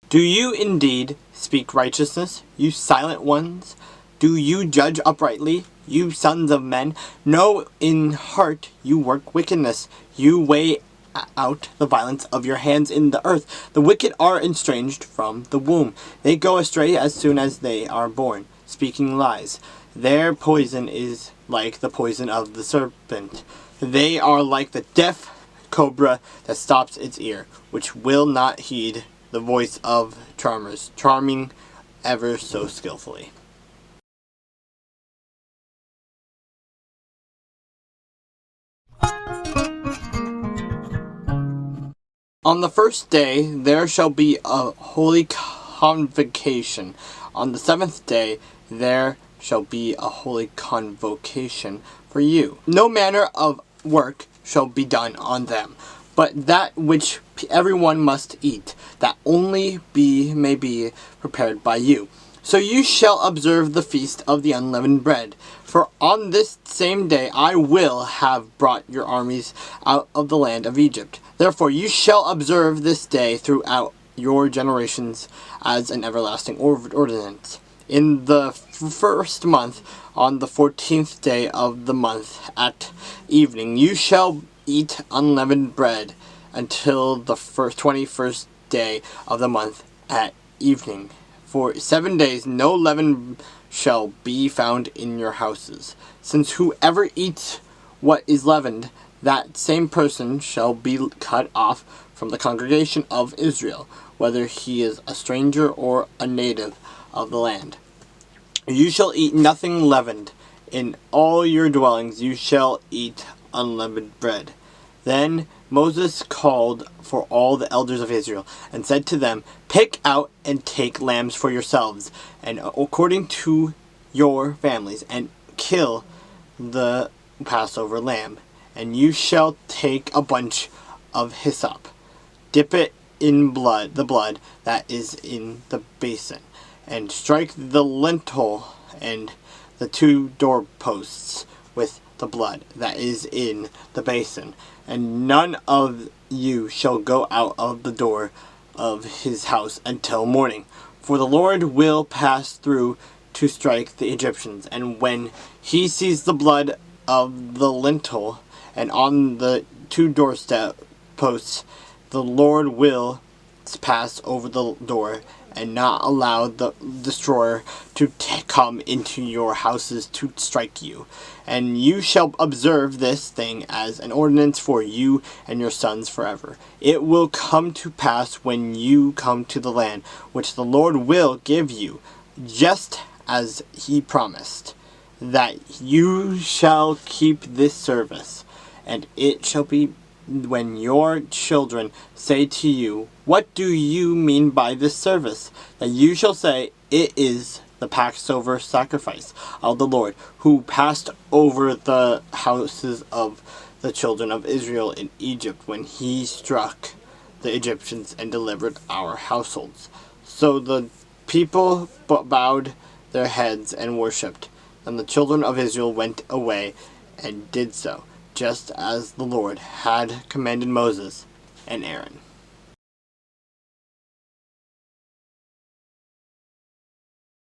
Do you indeed speak righteousness, you silent ones? Do you judge uprightly, you sons of men? No, in heart you work wickedness. You weigh out the violence of your hands in the earth. The wicked are estranged from the womb. They go astray as soon as they are born, speaking lies. Their poison is like the poison of the serpent. They are like the deaf cobra that stops its ear, which will not heed the voice of charmers, charming ever so skillfully. On the first day there shall be a holy convocation. On the seventh day there shall be a holy convocation for you. No manner of work shall be done on them, but that which everyone must eat, that only may be prepared by you. So you shall observe the feast of the unleavened bread. For on this same day I will have brought your armies out of the land of Egypt. Therefore you shall observe this day throughout your generations as an everlasting ordinance. In the first month, on the 14th day of the month at evening, you shall eat unleavened bread until the 21st day of the month at evening. For 7 days no leaven shall be found in your houses, since whoever eats what is leavened, that same person shall be cut off from the congregation of Israel, whether he is a stranger or a native of the land. You shall eat nothing leavened. In all your dwellings you shall eat unleavened bread. Then Moses called for all the elders of Israel, and said to them, Pick out and take lambs for yourselves, and according to your families, and kill the Passover lamb. And you shall take a bunch of hyssop, dip it in the blood that is in the basin, and strike the lintel and the 2 doorposts with the blood that is in the basin. And none of you shall go out of the door of his house until morning. For the Lord will pass through to strike the Egyptians. And when he sees the blood of the lintel and on the 2 doorstep posts, the Lord will pass over the door and not allow the destroyer to come into your houses to strike you. And you shall observe this thing as an ordinance for you and your sons forever. It will come to pass when you come to the land which the Lord will give you, just as he promised, that you shall keep this service. And it shall be when your children say to you, What do you mean by this service? That you shall say, It is the Passover sacrifice of the Lord, who passed over the houses of the children of Israel in Egypt when he struck the Egyptians and delivered our households. So the people bowed their heads and worshipped. And the children of Israel went away and did so, just as the Lord had commanded Moses and Aaron.